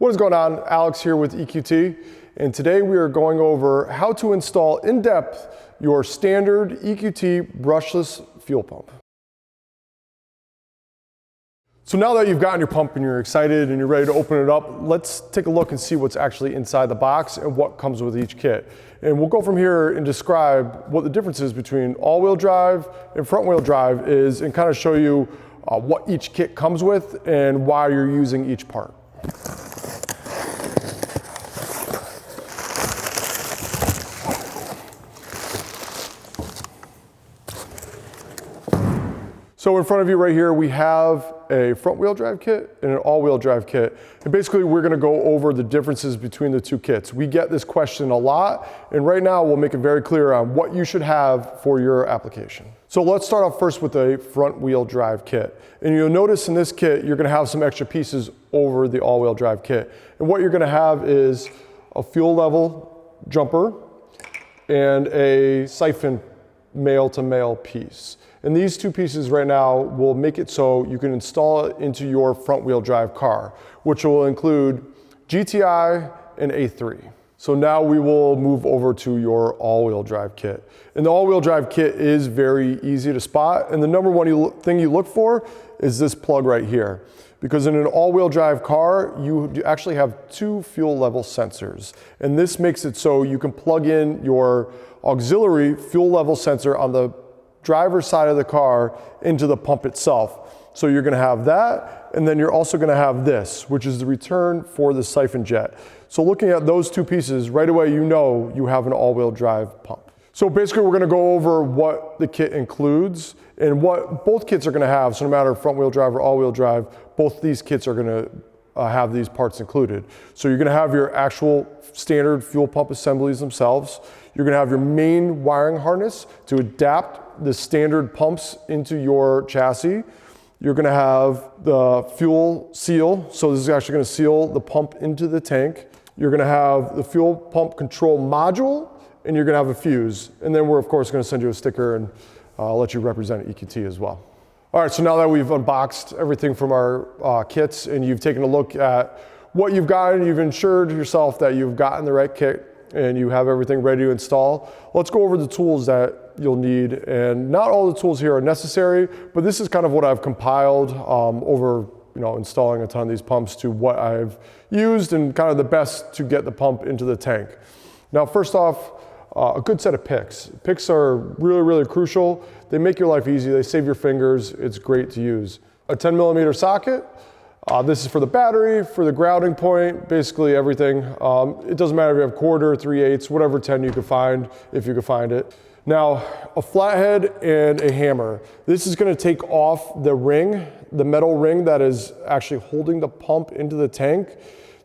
What is going on? Alex here with EQT, and today we are going over how to install in depth your standard EQT brushless fuel pump. So now that you've gotten your pump and you're excited and you're ready to open it up, let's take a look and see what's actually inside the box and what comes with each kit. And we'll go from here and describe what the difference is between all-wheel drive and front-wheel drive is, and kind of show you what each kit comes with and why you're using each part. So in front of you right here, we have a front-wheel drive kit and an all-wheel drive kit. And basically, we're gonna go over the differences between the two kits. We get this question a lot, and right now we'll make it very clear on what you should have for your application. So let's start off first with a front-wheel drive kit. And you'll notice in this kit, you're gonna have some extra pieces over the all-wheel drive kit. And what you're gonna have is a fuel level jumper and a siphon male-to-male piece. And these two pieces right now will make it so you can install it into your front wheel drive car, which will include GTI and A3. So now we will move over to your all-wheel drive kit. And the all-wheel drive kit is very easy to spot. And the number one thing you look for is this plug right here. Because in an all-wheel drive car, you actually have two fuel level sensors. And this makes it so you can plug in your auxiliary fuel level sensor on the driver's side of the car into the pump itself. So you're gonna have that, and then you're also gonna have this, which is the return for the siphon jet. So looking at those two pieces, right away you know you have an all-wheel drive pump. So basically we're gonna go over what the kit includes and what both kits are gonna have. So no matter front-wheel drive or all-wheel drive, both these kits are gonna have these parts included. So you're gonna have your actual standard fuel pump assemblies themselves. You're gonna have your main wiring harness to adapt the standard pumps into your chassis. You're gonna have the fuel seal. So this is actually gonna seal the pump into the tank. You're gonna have the fuel pump control module, and you're gonna have a fuse. And then we're of course gonna send you a sticker and let you represent EQT as well. All right, so now that we've unboxed everything from our kits and you've taken a look at what you've gotten, you've ensured yourself that you've gotten the right kit and you have everything ready to install, let's go over the tools that you'll need. And not all the tools here are necessary, but this is kind of what I've compiled over installing a ton of these pumps to what I've used and kind of the best to get the pump into the tank. Now, first off, a good set of picks. Picks are really, really crucial. They make your life easy. They save your fingers. It's great to use. A 10mm socket. This is for the battery, for the grounding point, basically everything. It doesn't matter if you have quarter, 3/8, whatever 10 you can find, if you can find it. Now, a flathead and a hammer. This is gonna take off the ring, the metal ring that is actually holding the pump into the tank.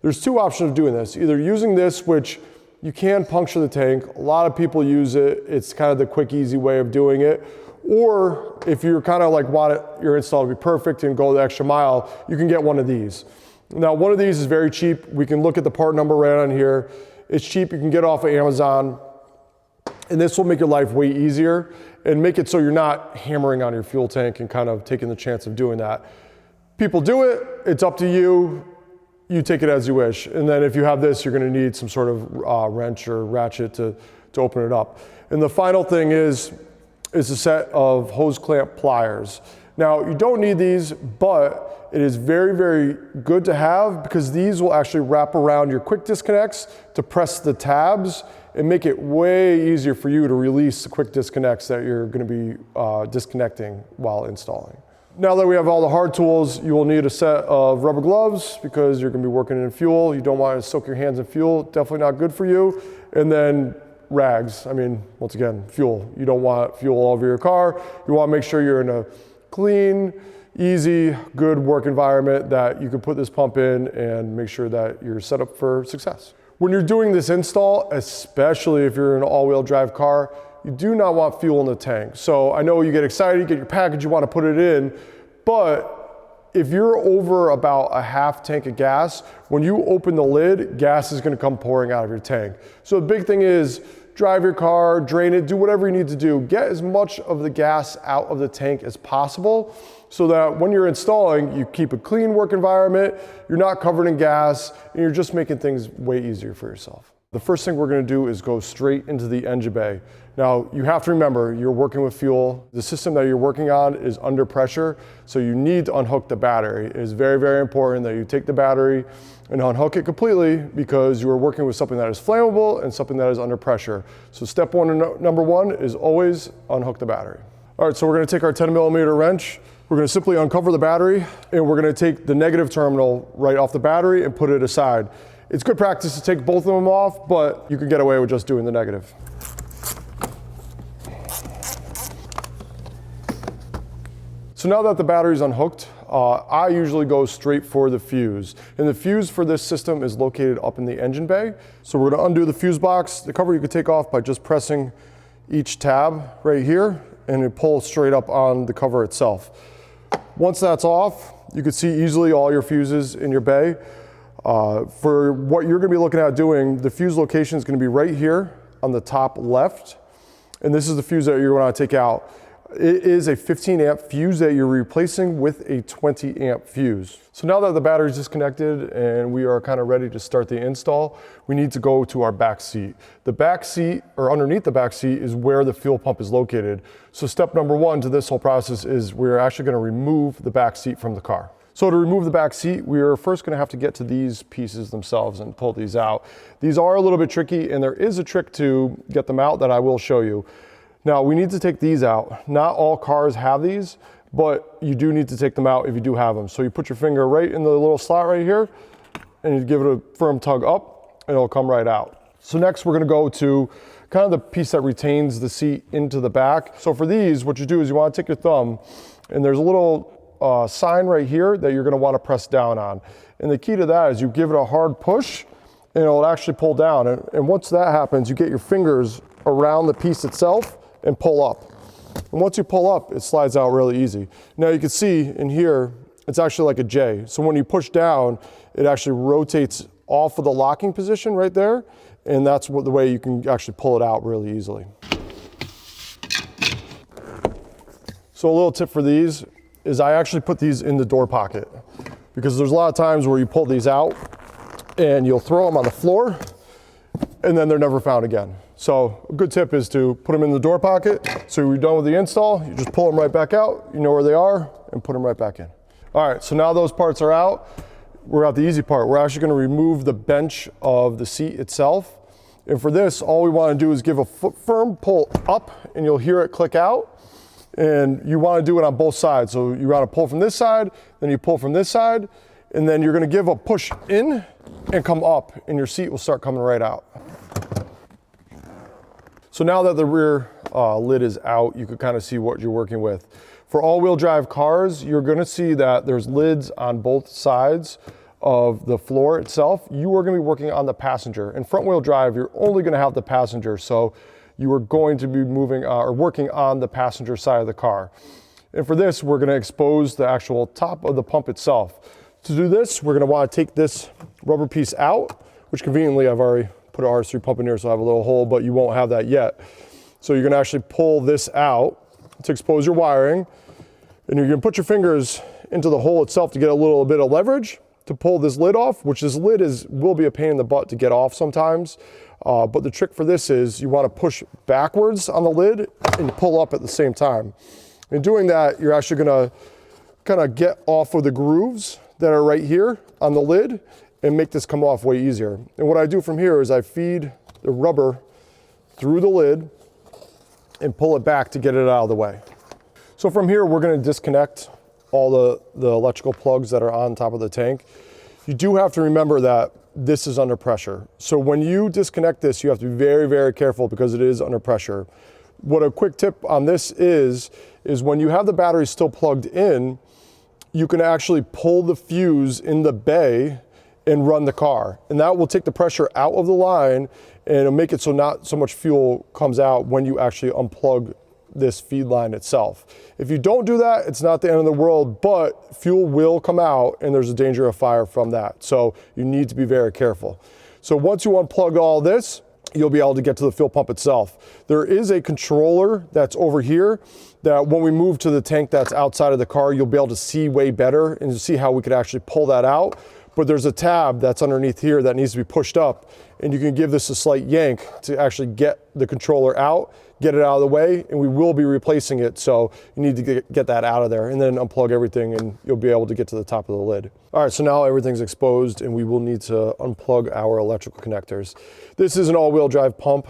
There's two options of doing this. Either using this, which you can puncture the tank. A lot of people use it. It's kind of the quick, easy way of doing it. Or if you're kind of like want your install to be perfect and go the extra mile, you can get one of these. Now, one of these is very cheap. We can look at the part number right on here. It's cheap, you can get off of Amazon. And this will make your life way easier and make it so you're not hammering on your fuel tank and kind of taking the chance of doing that. People do it, it's up to you. You take it as you wish. And then if you have this, you're gonna need some sort of wrench or ratchet to open it up. And the final thing is a set of hose clamp pliers. Now, you don't need these, but it is very, very good to have because these will actually wrap around your quick disconnects to press the tabs and make it way easier for you to release the quick disconnects that you're gonna be disconnecting while installing. Now that we have all the hard tools, you will need a set of rubber gloves because you're gonna be working in fuel. You don't want to soak your hands in fuel, definitely not good for you. And then rags, I mean, once again, fuel. You don't want fuel all over your car. You wanna make sure you're in a clean, easy, good work environment that you can put this pump in and make sure that you're set up for success. When you're doing this install, especially if you're in an all-wheel drive car, you do not want fuel in the tank. So I know you get excited, you get your package, you want to put it in, but if you're over about a half tank of gas, when you open the lid, gas is going to come pouring out of your tank. So the big thing is drive your car, drain it, do whatever you need to do. Get as much of the gas out of the tank as possible. so that when you're installing, you keep a clean work environment, you're not covered in gas, and you're just making things way easier for yourself. The first thing we're going to do is go straight into the engine bay. Now, you have to remember, you're working with fuel. The system that you're working on is under pressure, so you need to unhook the battery. It is very, very important that you take the battery and unhook it completely, because you are working with something that is flammable and something that is under pressure. So step one and number one is always unhook the battery. All right, so we're going to take our 10mm wrench. We're going to simply uncover the battery, and we're going to take the negative terminal right off the battery and put it aside. It's good practice to take both of them off, but you can get away with just doing the negative. So now that the battery's unhooked, I usually go straight for the fuse. And the fuse for this system is located up in the engine bay. So we're gonna undo the fuse box. The cover you can take off by just pressing each tab right here, and it pulls straight up on the cover itself. Once that's off, you can see easily all your fuses in your bay. For what you're going to be looking at doing, the fuse location is going to be right here on the top left, and this is the fuse that you're going to take out. It is a 15 amp fuse that you're replacing with a 20 amp fuse. So now that the battery is disconnected and we are kind of ready to start the install, we need to go to our back seat. The back seat, or underneath the back seat, is where the fuel pump is located. So step number one to this whole process is we're actually going to remove the back seat from the car. So to remove the back seat, we are first going to have to get to these pieces themselves and pull these out. These are a little bit tricky, and there is a trick to get them out that I will show you. Now, we need to take these out. Not all cars have these, but you do need to take them out if you do have them. So you put your finger right in the little slot right here, and you give it a firm tug up, and it'll come right out. So next we're going to go to kind of the piece that retains the seat into the back. So for these, what you do is you want to take your thumb, and there's a little sign right here that you're going to want to press down on. And the key to that is you give it a hard push, and it'll actually pull down. And once that happens, you get your fingers around the piece itself and pull up. And once you pull up, it slides out really easy. Now you can see in here, it's actually like a J. So when you push down, it actually rotates off of the locking position right there. And that's the way you can actually pull it out really easily. So a little tip for these is I actually put these in the door pocket, because there's a lot of times where you pull these out and you'll throw them on the floor and then they're never found again. So a good tip is to put them in the door pocket. So you're done with the install, you just pull them right back out, you know where they are, and put them right back in. All right, so now those parts are out, we're at the easy part. We're actually going to remove the bench of the seat itself. And for this, all we want to do is give a firm pull up, and you'll hear it click out. And you want to do it on both sides. So you want to pull from this side, then you pull from this side, and then you're going to give a push in and come up, and your seat will start coming right out. So now that the rear lid is out, you can kind of see what you're working with. For all-wheel drive cars, you're going to see that there's lids on both sides of the floor itself. You are going to be working on the passenger. In front-wheel drive, you're only going to have the passenger, so you are going to be moving or working on the passenger side of the car. And for this, we're going to expose the actual top of the pump itself. To do this, we're going to want to take this rubber piece out, which conveniently I've already put an RS3 pump in here, so I have a little hole, but you won't have that yet. So you're going to actually pull this out to expose your wiring, and you're going to put your fingers into the hole itself to get a little bit of leverage to pull this lid off, which this lid will be a pain in the butt to get off sometimes. But the trick for this is you want to push backwards on the lid and pull up at the same time. In doing that, you're actually going to kind of get off of the grooves that are right here on the lid and make this come off way easier. And what I do from here is I feed the rubber through the lid and pull it back to get it out of the way. So from here, we're going to disconnect all the electrical plugs that are on top of the tank. You do have to remember that this is under pressure. So when you disconnect this, you have to be very, very careful because it is under pressure. What a quick tip on this is when you have the battery still plugged in, you can actually pull the fuse in the bay and run the car. And that will take the pressure out of the line, and it'll make it so not so much fuel comes out when you actually unplug this feed line itself. If you don't do that, it's not the end of the world, but fuel will come out and there's a danger of fire from that. So you need to be very careful. So once you unplug all this, you'll be able to get to the fuel pump itself. There is a controller that's over here that when we move to the tank that's outside of the car, you'll be able to see way better and see how we could actually pull that out. But there's a tab that's underneath here that needs to be pushed up, and you can give this a slight yank to actually get the controller out, get it out of the way, and we will be replacing it. So you need to get that out of there and then unplug everything, and you'll be able to get to the top of the lid. All right, so now everything's exposed and we will need to unplug our electrical connectors. This is an all-wheel drive pump.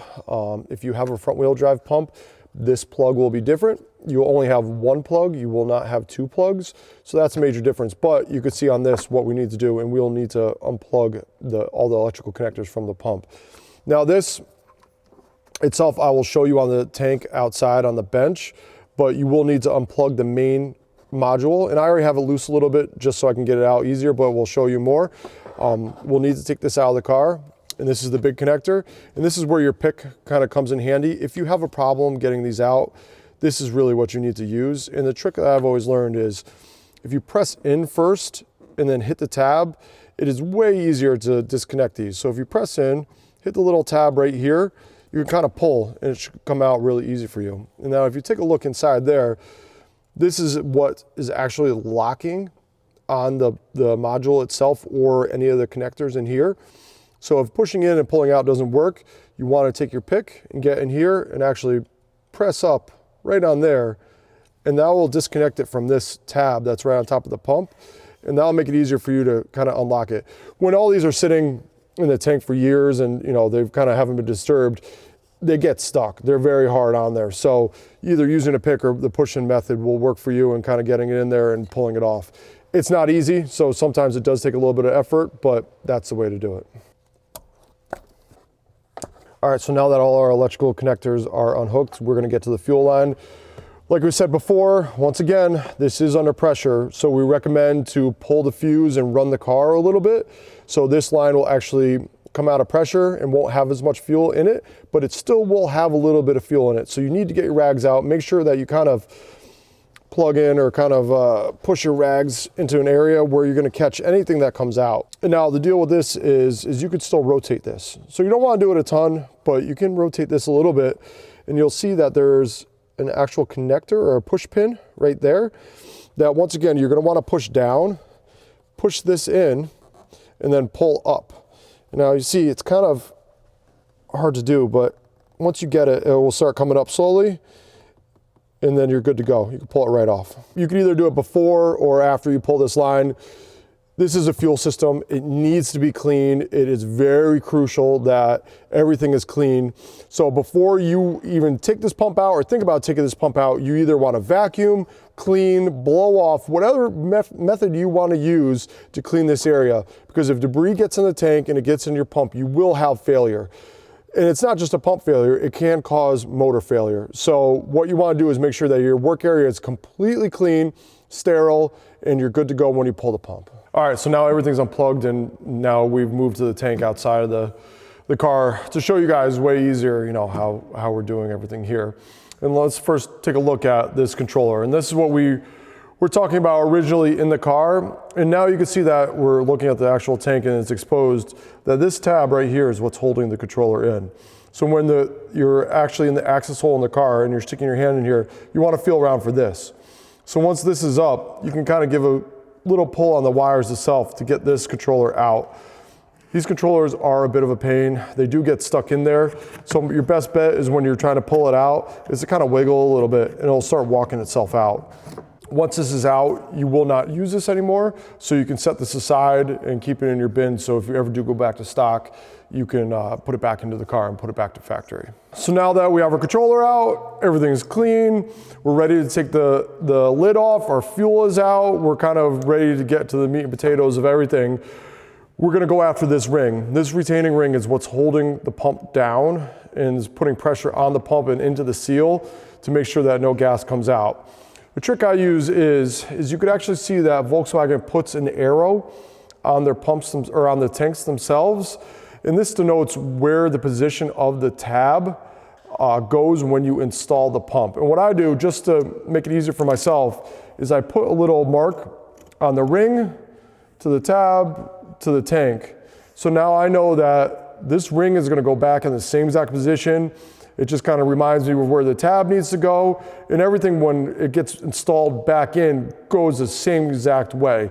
If you have a front-wheel drive pump, this plug will be different. You'll only have one plug, you will not have two plugs. So that's a major difference, but you can see on this what we need to do, and we'll need to unplug all the electrical connectors from the pump. Now this itself, I will show you on the tank outside on the bench, but you will need to unplug the main module. And I already have it loose a little bit just so I can get it out easier, but we'll show you more. We'll need to take this out of the car. And this is the big connector. And this is where your pick kind of comes in handy. If you have a problem getting these out, this is really what you need to use. And the trick that I've always learned is if you press in first and then hit the tab, it is way easier to disconnect these. So if you press in, hit the little tab right here, you can kind of pull and it should come out really easy for you. And now if you take a look inside there, this is what is actually locking on the module itself or any of the connectors in here. So if pushing in and pulling out doesn't work, you want to take your pick and get in here and actually press up right on there, and that will disconnect it from this tab that's right on top of the pump, and that'll make it easier for you to kind of unlock it. When all these are sitting in the tank for years and they've kind of haven't been disturbed, they get stuck. They're very hard on there. So either using a pick or the push-in method will work for you and kind of getting it in there and pulling it off. It's not easy, so sometimes it does take a little bit of effort, but that's the way to do it. All right, so now that all our electrical connectors are unhooked, we're gonna get to the fuel line. Like we said before, once again, this is under pressure, so we recommend to pull the fuse and run the car a little bit. So this line will actually come out of pressure and won't have as much fuel in it, but it still will have a little bit of fuel in it. So you need to get your rags out, make sure that you kind of plug in or kind of push your rags into an area where you're gonna catch anything that comes out. And now the deal with this is you could still rotate this. So you don't wanna do it a ton, but you can rotate this a little bit, and you'll see that there's an actual connector or a push pin right there that once again, you're gonna wanna push down, push this in, and then pull up. And now you see it's kind of hard to do, but once you get it, it will start coming up slowly, and then you're good to go. You can pull it right off. You can either do it before or after you pull this line. This is a fuel system. It needs to be clean. It is very crucial that everything is clean. So before you even take this pump out or think about taking this pump out, you either want to vacuum, clean, blow off, whatever method you want to use to clean this area. Because if debris gets in the tank and it gets in your pump, you will have failure. And it's not just a pump failure, it can cause motor failure. So what you want to do is make sure that your work area is completely clean, sterile, and you're good to go when you pull the pump. All right, so now everything's unplugged, and now we've moved to the tank outside of the car to show you guys way easier, how we're doing everything here. And let's first take a look at this controller. And this is what we're talking about originally in the car. And now you can see that we're looking at the actual tank and it's exposed, that this tab right here is what's holding the controller in. So when you're actually in the access hole in the car and you're sticking your hand in here, you want to feel around for this. So once this is up, you can kind of give a little pull on the wires itself to get this controller out. These controllers are a bit of a pain. They do get stuck in there. So your best bet is when you're trying to pull it out is to kind of wiggle a little bit and it'll start walking itself out. Once this is out, you will not use this anymore. So you can set this aside and keep it in your bin. So if you ever do go back to stock, you can put it back into the car and put it back to factory. So now that we have our controller out, everything's clean, we're ready to take the lid off, our fuel is out, we're kind of ready to get to the meat and potatoes of everything. We're gonna go after this ring. This retaining ring is what's holding the pump down and is putting pressure on the pump and into the seal to make sure that no gas comes out. The trick I use is you could actually see that Volkswagen puts an arrow on their pumps or on the tanks themselves. And this denotes where the position of the tab goes when you install the pump. And what I do, just to make it easier for myself, is I put a little mark on the ring, to the tab, to the tank. So now I know that this ring is gonna go back in the same exact position. It just kind of reminds me of where the tab needs to go, and everything when it gets installed back in goes the same exact way.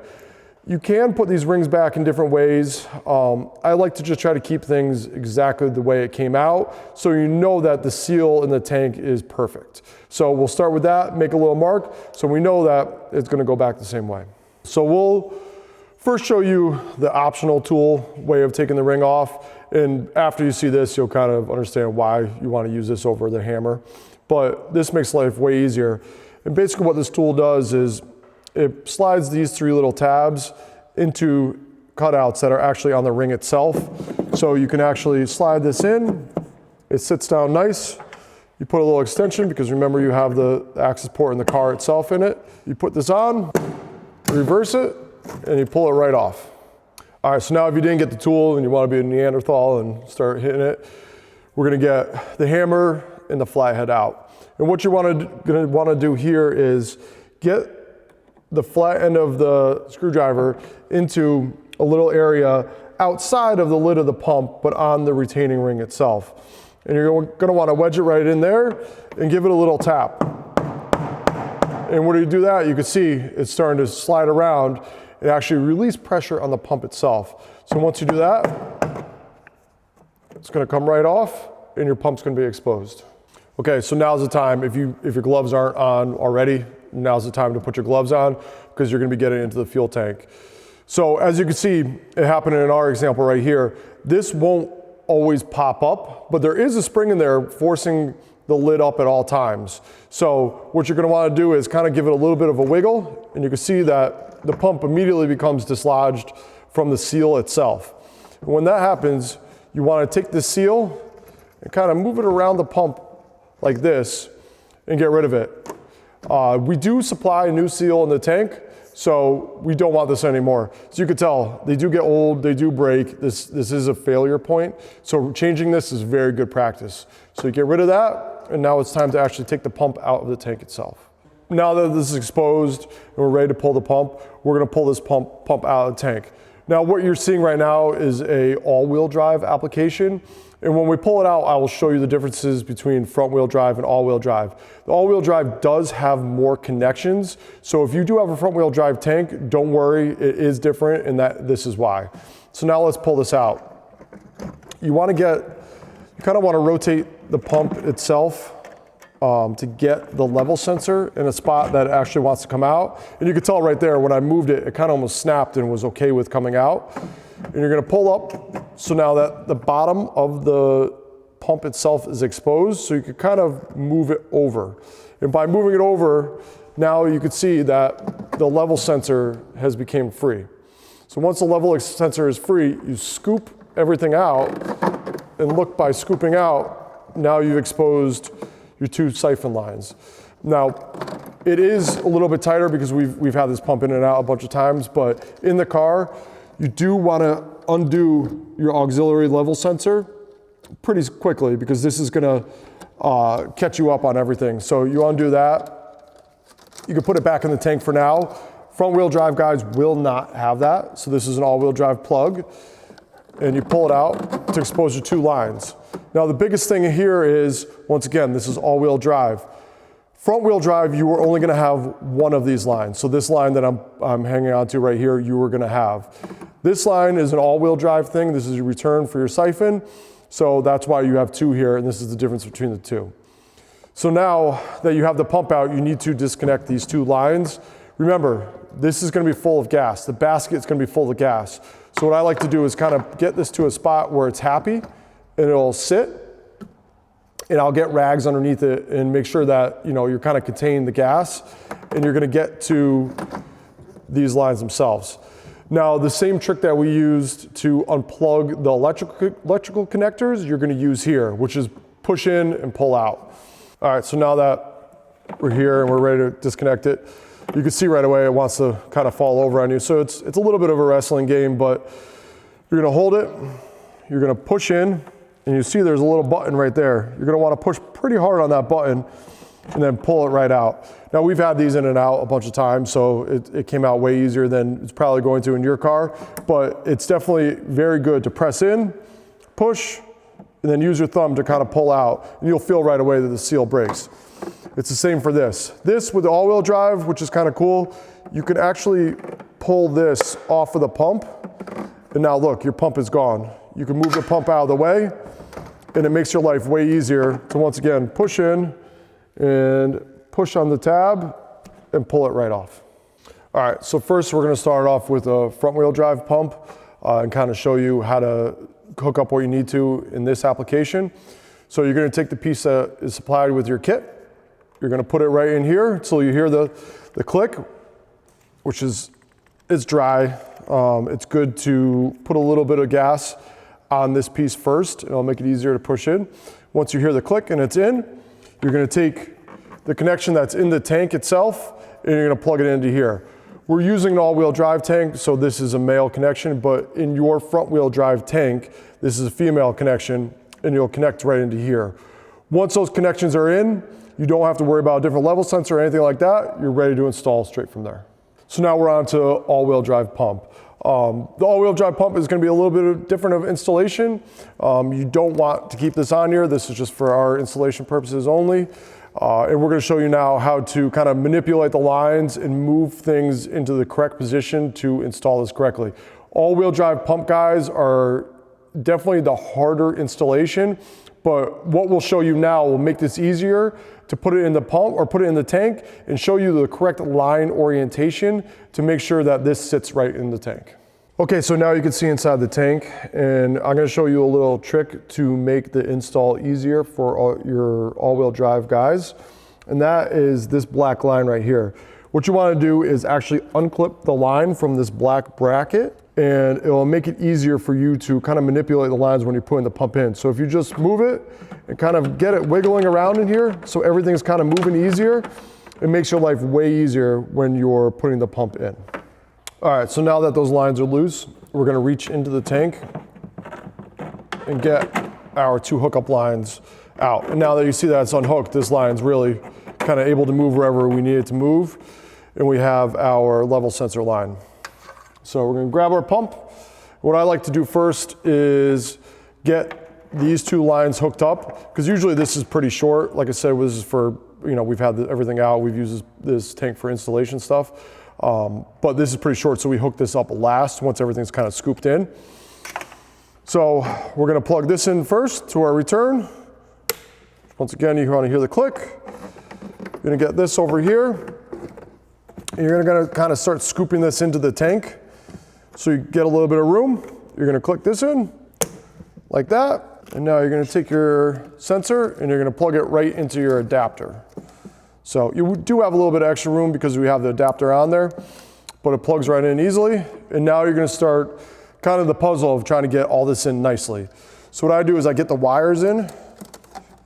You can put these rings back in different ways. I like to just try to keep things exactly the way it came out, so you know that the seal in the tank is perfect. So we'll start with that, make a little mark, so we know that it's gonna go back the same way. So we'll first show you the optional tool way of taking the ring off. And after you see this, you'll kind of understand why you want to use this over the hammer. But this makes life way easier. And basically what this tool does is it slides these 3 little tabs into cutouts that are actually on the ring itself. So you can actually slide this in. It sits down nice. You put a little extension because remember you have the access port in the car itself in it. You put this on, reverse it, and you pull it right off. All right, so now if you didn't get the tool and you want to be a Neanderthal and start hitting it, we're going to get the hammer and the flathead out. And what you're going to want to do here is get the flat end of the screwdriver into a little area outside of the lid of the pump, but on the retaining ring itself. And you're going to want to wedge it right in there and give it a little tap. And when you do that, you can see it's starting to slide around and actually release pressure on the pump itself. So once you do that, it's gonna come right off and your pump's gonna be exposed. Okay, so now's the time, if your gloves aren't on already, now's the time to put your gloves on because you're gonna be getting into the fuel tank. So as you can see, it happened in our example right here. This won't always pop up, but there is a spring in there forcing the lid up at all times. So what you're gonna wanna do is kind of give it a little bit of a wiggle, and you can see that the pump immediately becomes dislodged from the seal itself. And when that happens, you wanna take the seal and kind of move it around the pump like this and get rid of it. We do supply a new seal in the tank, so we don't want this anymore. So you can tell, they do get old, they do break. This is a failure point. So changing this is very good practice. So you get rid of that, and now it's time to actually take the pump out of the tank itself. Now that this is exposed and we're ready to pull the pump, we're gonna pull this pump out of the tank. Now what you're seeing right now is a all-wheel drive application. And when we pull it out, I will show you the differences between front-wheel drive and all-wheel drive. The all-wheel drive does have more connections. So if you do have a front-wheel drive tank, don't worry, it is different, and this is why. So now let's pull this out. You kind of want to rotate the pump itself to get the level sensor in a spot that actually wants to come out. And you can tell right there, when I moved it, it kind of almost snapped and was okay with coming out. And you're gonna pull up, so now that the bottom of the pump itself is exposed, so you can kind of move it over. And by moving it over, now you can see that the level sensor has become free. So once the level sensor is free, you scoop everything out, and look, by scooping out, now you've exposed your 2 siphon lines. Now, it is a little bit tighter because we've had this pump in and out a bunch of times, but in the car, you do want to undo your auxiliary level sensor pretty quickly because this is going to catch you up on everything. So you undo that. You can put it back in the tank for now. Front wheel drive guys will not have that. So this is an all-wheel drive plug. And you pull it out to expose your 2 lines. Now the biggest thing here is, once again, this is all-wheel drive. Front-wheel drive, you are only gonna have one of these lines. So this line that I'm hanging on to right here, you were gonna have. This line is an all-wheel drive thing. This is your return for your siphon. So that's why you have 2 here, and this is the difference between the 2. So now that you have the pump out, you need to disconnect these 2 lines. Remember, this is gonna be full of gas. The basket is gonna be full of gas. So what I like to do is kind of get this to a spot where it's happy, and it'll sit, and I'll get rags underneath it and make sure that you're kind of containing the gas, and you're gonna get to these lines themselves. Now, the same trick that we used to unplug the electrical connectors, you're gonna use here, which is push in and pull out. All right, so now that we're here and we're ready to disconnect it, you can see right away it wants to kind of fall over on you. So it's a little bit of a wrestling game, but you're gonna hold it, you're gonna push in, and you see there's a little button right there. You're gonna wanna push pretty hard on that button and then pull it right out. Now we've had these in and out a bunch of times, so it came out way easier than it's probably going to in your car, but it's definitely very good to press in, push, and then use your thumb to kind of pull out, and you'll feel right away that the seal breaks. It's the same for this. This with the all-wheel drive, which is kind of cool, you can actually pull this off of the pump, and now look, your pump is gone. You can move the pump out of the way, and it makes your life way easier to once again push in and push on the tab and pull it right off. All right, so first we're gonna start off with a front wheel drive pump and kind of show you how to hook up what you need to in this application. So you're gonna take the piece that is supplied with your kit, you're gonna put it right in here until you hear the click, which is, it's dry. It's good to put a little bit of gas on this piece first, and it'll make it easier to push in. Once you hear the click and it's in, you're gonna take the connection that's in the tank itself, and you're gonna plug it into here. We're using an all-wheel drive tank, so this is a male connection, but in your front-wheel drive tank, this is a female connection, and you'll connect right into here. Once those connections are in, you don't have to worry about a different level sensor or anything like that. You're ready to install straight from there. So now we're on to all-wheel drive pump. The all-wheel drive pump is going to be a little bit different of installation. You don't want to keep this on here. This is just for our installation purposes only. And we're going to show you now how to kind of manipulate the lines and move things into the correct position to install this correctly. All-wheel drive pump guys are definitely the harder installation, but what we'll show you now will make this easier to put it in the pump or put it in the tank and show you the correct line orientation to make sure that this sits right in the tank. Okay, so now you can see inside the tank, and I'm gonna show you a little trick to make the install easier for your all-wheel drive guys, and that is this black line right here. What you wanna do is actually unclip the line from this black bracket, and it will make it easier for you to kind of manipulate the lines when you're putting the pump in. So if you just move it and kind of get it wiggling around in here so everything's kind of moving easier, it makes your life way easier when you're putting the pump in. All right, so now that those lines are loose, we're gonna reach into the tank and get our two hookup lines out. And now that you see that it's unhooked, this line's really kind of able to move wherever we need it to move. And we have our level sensor line. So we're gonna grab our pump. What I like to do first is get these two lines hooked up, because usually this is pretty short. Like I said, this is for, we've had everything out. We've used this tank for installation stuff. But this is pretty short, so we hook this up last once everything's kind of scooped in. So we're gonna plug this in first to our return. Once again, you wanna hear the click. You're gonna get this over here. And you're gonna kind of start scooping this into the tank. So you get a little bit of room. You're gonna click this in, like that. And now you're gonna take your sensor and you're gonna plug it right into your adapter. So you do have a little bit of extra room because we have the adapter on there, but it plugs right in easily. And now you're gonna start kind of the puzzle of trying to get all this in nicely. So what I do is I get the wires in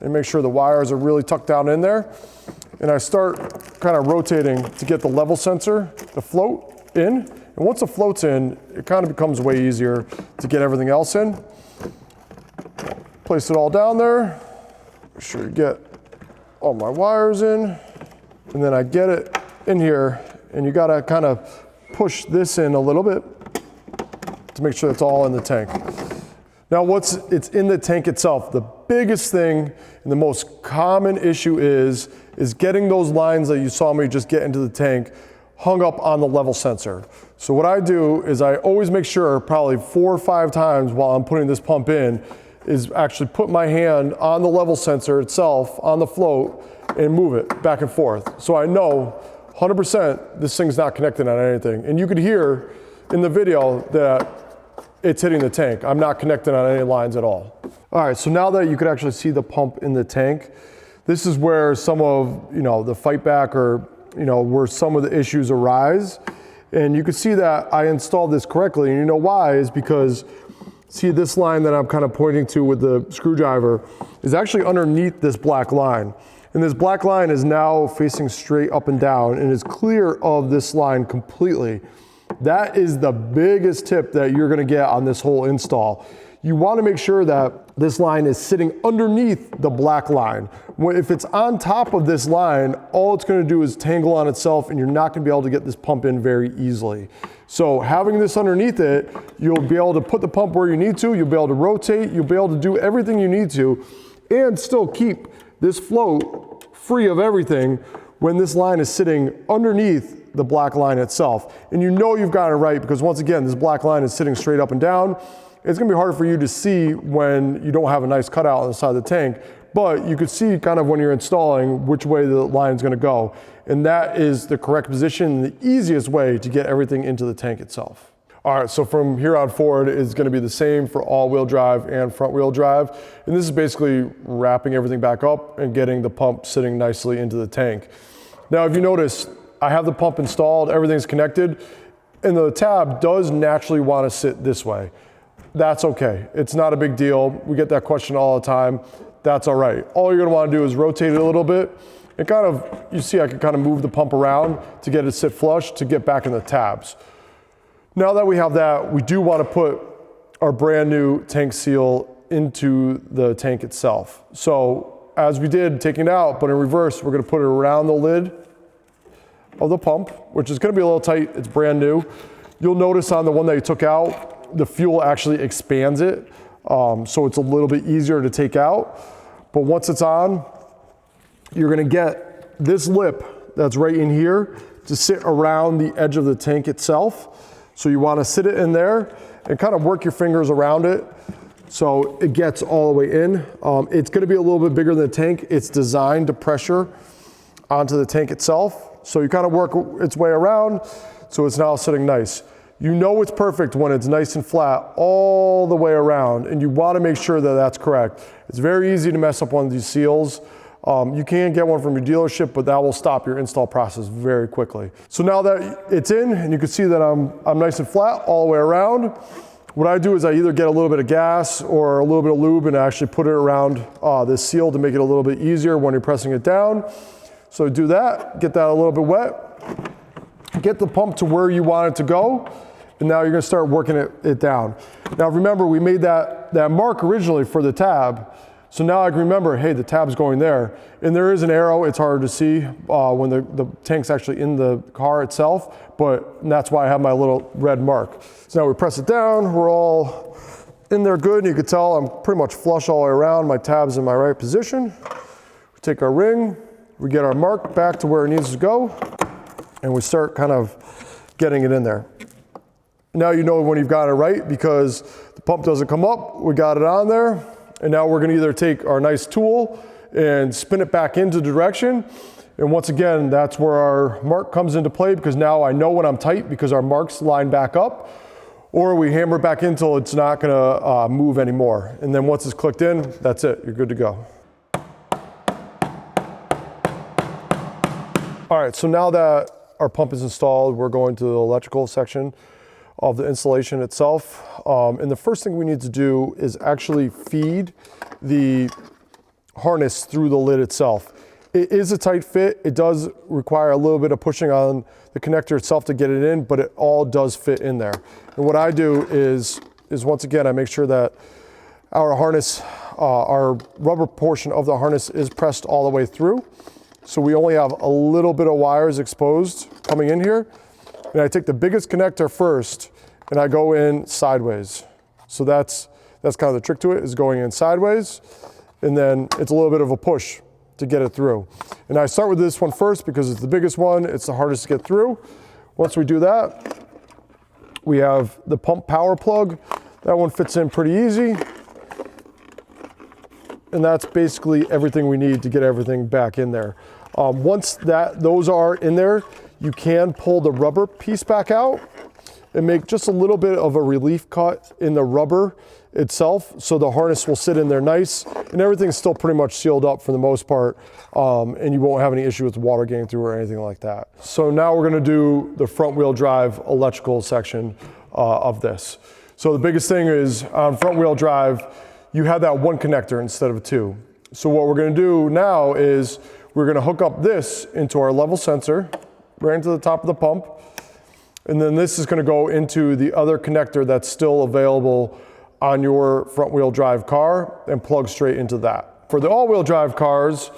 and make sure the wires are really tucked down in there. And I start kind of rotating to get the level sensor to float in. And once it floats in, it kind of becomes way easier to get everything else in. Place it all down there. Make sure you get all my wires in. And then I get it in here, and you gotta kind of push this in a little bit to make sure it's all in the tank. Now it's in the tank itself. The biggest thing and the most common issue is getting those lines that you saw me just get into the tank hung up on the level sensor. So what I do is I always make sure probably 4 or 5 times while I'm putting this pump in is actually put my hand on the level sensor itself on the float and move it back and forth. So I know 100% this thing's not connected on anything. And you could hear in the video that it's hitting the tank. I'm not connected on any lines at all. All right, so now that you could actually see the pump in the tank, this is where some of the fight back or where some of the issues arise. And you can see that I installed this correctly. And you know why is because see this line that I'm kind of pointing to with the screwdriver is actually underneath this black line. And this black line is now facing straight up and down and is clear of this line completely. That is the biggest tip that you're gonna get on this whole install. you want to make sure that this line is sitting underneath the black line. If it's on top of this line, all it's going to do is tangle on itself and you're not going to be able to get this pump in very easily. So having this underneath it, you'll be able to put the pump where you need to, you'll be able to rotate, you'll be able to do everything you need to and still keep this float free of everything when this line is sitting underneath the black line itself. And you know you've got it right because once again, this black line is sitting straight up and down. It's gonna be hard for you to see when you don't have a nice cutout on the side of the tank, but you could see kind of when you're installing which way the line is gonna go. And that is the correct position, the easiest way to get everything into the tank itself. All right, so from here on forward, it's gonna be the same for all-wheel drive and front-wheel drive. And this is basically wrapping everything back up and getting the pump sitting nicely into the tank. Now, if you notice, I have the pump installed, everything's connected, and the tab does naturally wanna sit this way. That's okay, it's not a big deal. We get that question all the time. That's all right. All you're gonna wanna do is rotate it a little bit and kind of, you see I can kind of move the pump around to get it sit flush to get back in the tabs. Now that we have that, we do wanna put our brand new tank seal into the tank itself. So as we did taking it out, but in reverse, we're gonna put it around the lid of the pump, which is gonna be a little tight, it's brand new. You'll notice on the one that you took out, the fuel actually expands it, so it's a little bit easier to take out. But once it's on, you're gonna get this lip that's right in here to sit around the edge of the tank itself. So you wanna sit it in there and kind of work your fingers around it so it gets all the way in. It's gonna be a little bit bigger than the tank. It's designed to pressure onto the tank itself. So you kind of work its way around so it's now sitting nice. You know it's perfect when it's nice and flat all the way around, and you want to make sure that that's correct. It's very easy to mess up one of these seals. You can get one from your dealership, but that will stop your install process very quickly. So now that it's in, and you can see that I'm nice and flat all the way around, what I do is I either get a little bit of gas or a little bit of lube and actually put it around this seal to make it a little bit easier when you're pressing it down. So do that, get that a little bit wet, get the pump to where you want it to go, and now you're gonna start working it down. Now remember, we made that mark originally for the tab, so now I can remember, hey, the tab's going there. And there is an arrow, it's harder to see when the tank's actually in the car itself, but that's why I have my little red mark. So now we press it down, we're all in there good, and you can tell I'm pretty much flush all the way around, my tab's in my right position. We take our ring, we get our mark back to where it needs to go, and we start kind of getting it in there. Now you know when you've got it right because the pump doesn't come up, we got it on there, and now we're gonna either take our nice tool and spin it back into direction, and once again, that's where our mark comes into play because now I know when I'm tight because our marks line back up, or we hammer it back in until it's not gonna move anymore. And then once it's clicked in, that's it, you're good to go. All right, so now that our pump is installed, we're going to the electrical section of the installation itself. And the first thing we need to do is actually feed the harness through the lid itself. It is a tight fit. It does require a little bit of pushing on the connector itself to get it in, but it all does fit in there. And what I do is once again, I make sure that our harness, our rubber portion of the harness is pressed all the way through. So we only have a little bit of wires exposed coming in here. And I take the biggest connector first and I go in sideways. So that's kind of the trick to it, is going in sideways. And then it's a little bit of a push to get it through. And I start with this one first because it's the biggest one, it's the hardest to get through. Once we do that, we have the pump power plug. That one fits in pretty easy. And that's basically everything we need to get everything back in there. Once those are in there, you can pull the rubber piece back out and make just a little bit of a relief cut in the rubber itself, so the harness will sit in there nice, and everything's still pretty much sealed up for the most part, and you won't have any issue with water getting through or anything like that. So now we're gonna do the front wheel drive electrical section of this. So the biggest thing is on front wheel drive, you have that one connector instead of two. So what we're gonna do now is we're gonna hook up this into our level sensor, right into the top of the pump. And then this is gonna go into the other connector that's still available on your front wheel drive car and plug straight into that. For the all-wheel drive cars,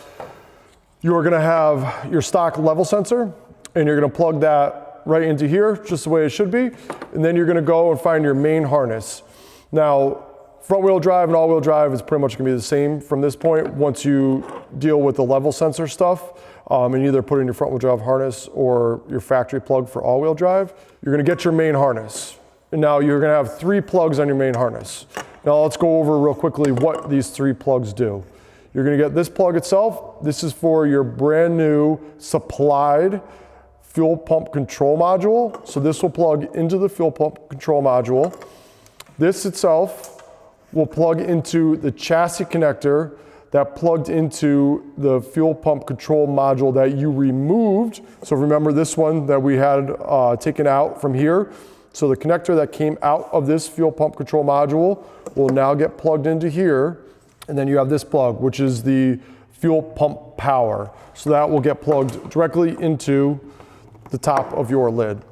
you're gonna have your stock level sensor, and you're gonna plug that right into here, just the way it should be. And then you're gonna go and find your main harness. Now, front wheel drive and all wheel drive is pretty much gonna be the same from this point once you deal with the level sensor stuff, and either put in your front wheel drive harness or your factory plug for all wheel drive. You're gonna get your main harness. And now you're gonna have 3 plugs on your main harness. Now let's go over real quickly what these 3 plugs do. You're gonna get this plug itself. This is for your brand new supplied fuel pump control module. So this will plug into the fuel pump control module. This itself will plug into the chassis connector that plugged into the fuel pump control module that you removed. So remember this one that we had taken out from here. So the connector that came out of this fuel pump control module will now get plugged into here. And then you have this plug, which is the fuel pump power. So that will get plugged directly into the top of your lid.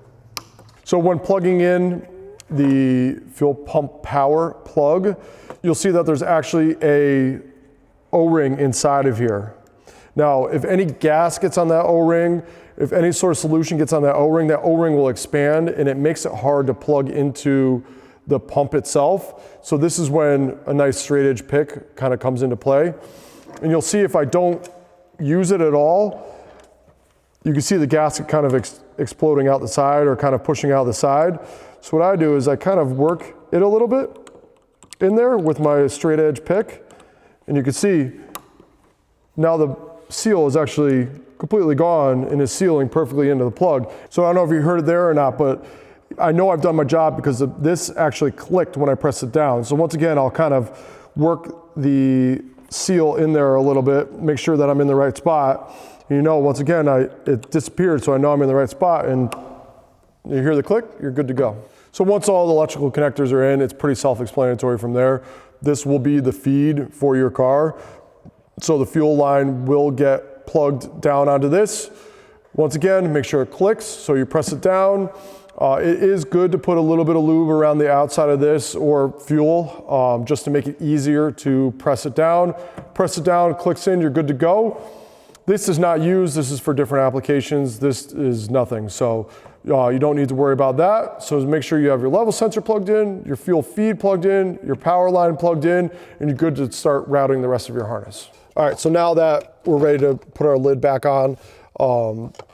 So when plugging in the fuel pump power plug, you'll see that there's actually a O-ring inside of here. Now, if any gas gets on that O-ring, if any sort of solution gets on that O-ring will expand and it makes it hard to plug into the pump itself. So this is when a nice straight edge pick kind of comes into play. And you'll see if I don't use it at all, you can see the gasket kind of exploding out the side or kind of pushing out the side. So what I do is I kind of work it a little bit in there with my straight edge pick. And you can see now the seal is actually completely gone and is sealing perfectly into the plug. So I don't know if you heard it there or not, but I know I've done my job because this actually clicked when I pressed it down. So once again, I'll kind of work the seal in there a little bit, make sure that I'm in the right spot. And you know, once again, it disappeared, so I know I'm in the right spot, and you hear the click, you're good to go. So once all the electrical connectors are in, it's pretty self-explanatory from there. This will be the feed for your car. So the fuel line will get plugged down onto this. Once again, make sure it clicks, so you press it down. It is good to put a little bit of lube around the outside of this or fuel, just to make it easier to press it down. Press it down, clicks in, you're good to go. This is not used, this is for different applications. This is nothing, so you don't need to worry about that. So make sure you have your level sensor plugged in, your fuel feed plugged in, your power line plugged in, and you're good to start routing the rest of your harness. All right, so now that we're ready to put our lid back on,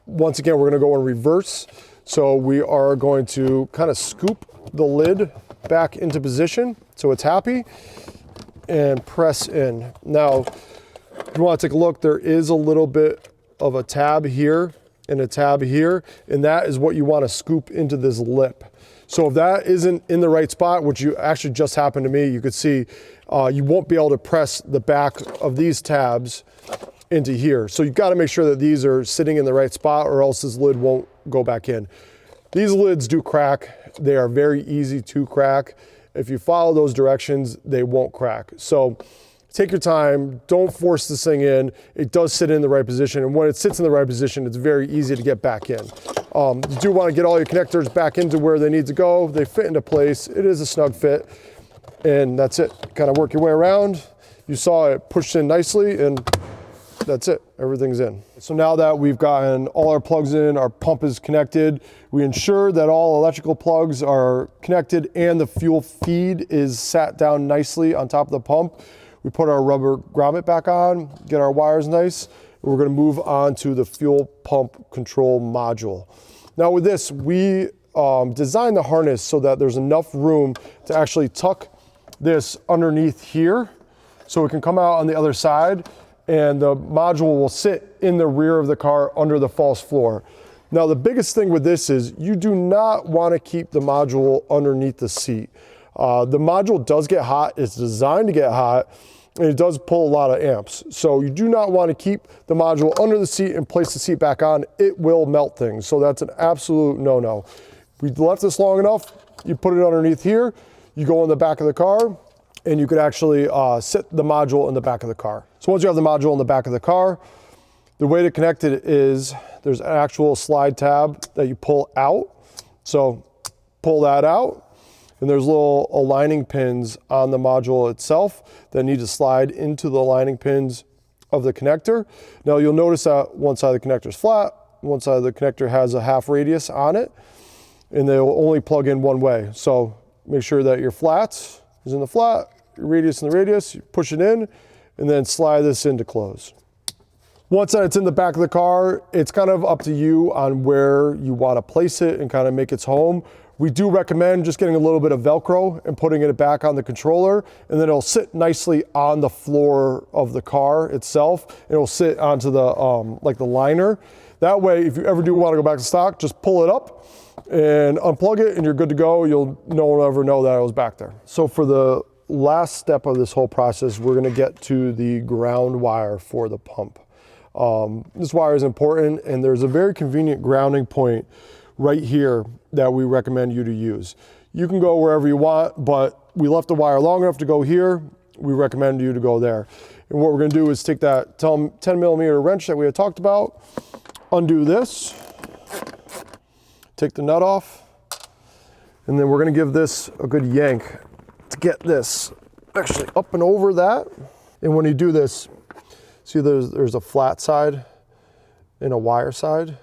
once again, we're gonna go in reverse. So we are going to kind of scoop the lid back into position so it's happy and press in. Now, if you want to take a look, there is a little bit of a tab here and a tab here, and that is what you want to scoop into this lip. So if that isn't in the right spot, which you actually just happened to me, you could see you won't be able to press the back of these tabs into here. So you've got to make sure that these are sitting in the right spot or else this lid won't go back in. These lids do crack. They are very easy to crack. If you follow those directions, they won't crack. So take your time, don't force this thing in. It does sit in the right position, and when it sits in the right position, it's very easy to get back in. You do want to get all your connectors back into where they need to go. They fit into place. It is a snug fit, and that's it. Kind of work your way around. You saw it pushed in nicely, and that's it, everything's in. So now that we've gotten all our plugs in, our pump is connected, we ensure that all electrical plugs are connected and the fuel feed is sat down nicely on top of the pump. We put our rubber grommet back on, get our wires nice, and we're gonna move on to the fuel pump control module. Now with this, we designed the harness so that there's enough room to actually tuck this underneath here so it can come out on the other side, and the module will sit in the rear of the car under the false floor. Now the biggest thing with this is you do not want to keep the module underneath the seat. The module does get hot, it's designed to get hot, and it does pull a lot of amps. So you do not want to keep the module under the seat and place the seat back on. It will melt things, so that's an absolute no-no. We left this long enough, you put it underneath here, you go in the back of the car, and you could actually sit the module in the back of the car. So once you have the module in the back of the car, the way to connect it is there's an actual slide tab that you pull out. So pull that out, And there's little aligning pins on the module itself that need to slide into the aligning pins of the connector. Now you'll notice that one side of the connector is flat, one side of the connector has a half radius on it, and they'll only plug in one way. So make sure that your flat is in the flat, your radius in the radius, you push it in, and then slide this in to close. Once that it's in the back of the car, it's kind of up to you on where you want to place it and kind of make its home. We do recommend just getting a little bit of Velcro and putting it back on the controller, and then it'll sit nicely on the floor of the car itself. It'll sit onto the like the liner. That way, if you ever do want to go back to stock, just pull it up and unplug it and you're good to go. No one will ever know that it was back there. So for the last step of this whole process, we're going to get to the ground wire for the pump. This wire is important, and there's a very convenient grounding point right here that we recommend you to use. You can go wherever you want, but we left the wire long enough to go here. We recommend you to go there. And what we're going to do is take that 10 millimeter wrench that we had talked about, undo this, take the nut off, and then we're going to give this a good yank to get this actually up and over that. And when you do this, see there's a flat side and a wire side.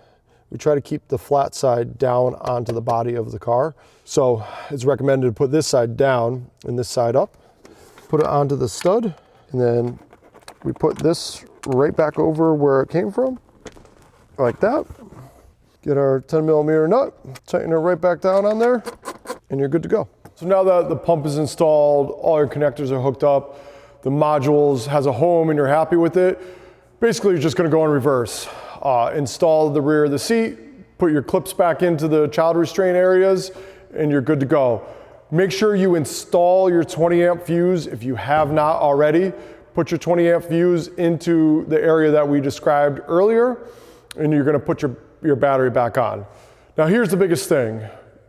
We try to keep the flat side down onto the body of the car. So it's recommended to put this side down and this side up. Put it onto the stud, and then we put this right back over where it came from, like that. Get our 10 millimeter nut, tighten it right back down on there, and you're good to go. So now that the pump is installed, all your connectors are hooked up, the modules has a home and you're happy with it, basically you're just gonna go in reverse. Install the rear of the seat, put your clips back into the child restraint areas, and you're good to go. Make sure you install your 20 amp fuse if you have not already. Put your 20 amp fuse into the area that we described earlier, and you're gonna put your battery back on. Now here's the biggest thing.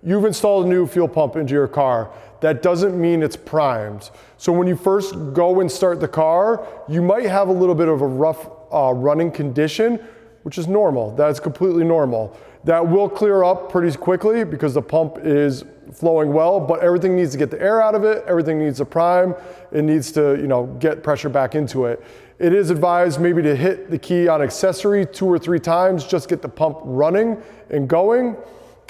You've installed a new fuel pump into your car. That doesn't mean it's primed. So when you first go and start the car, you might have a little bit of a rough running condition, which is normal. That's completely normal. That will clear up pretty quickly because the pump is flowing well, but everything needs to get the air out of it. Everything needs to prime. It needs to, get pressure back into it. It is advised maybe to hit the key on accessory 2 or 3 times, just get the pump running and going,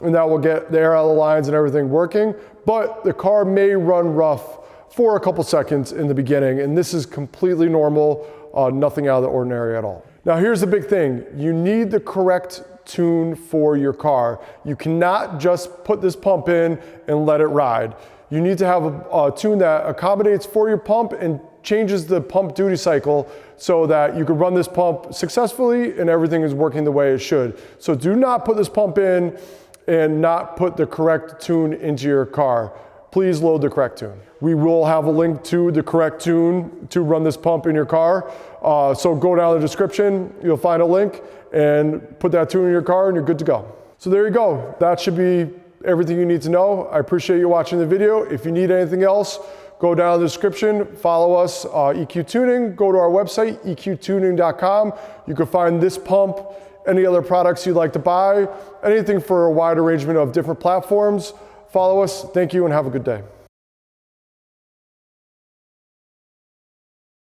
and that will get the air out of the lines and everything working. But the car may run rough for a couple seconds in the beginning, and this is completely normal, nothing out of the ordinary at all. Now here's the big thing. You need the correct tune for your car. You cannot just put this pump in and let it ride. You need to have a tune that accommodates for your pump and changes the pump duty cycle so that you can run this pump successfully and everything is working the way it should. So do not put this pump in and not put the correct tune into your car. Please load the correct tune. We will have a link to the correct tune to run this pump in your car. So go down in the description, you'll find a link and put that tune in your car and you're good to go. So there you go. That should be everything you need to know. I appreciate you watching the video. If you need anything else, go down in the description, follow us, EQ Tuning, go to our website, eqtuning.com. You can find this pump, any other products you'd like to buy, anything for a wide arrangement of different platforms. Follow us. Thank you and have a good day.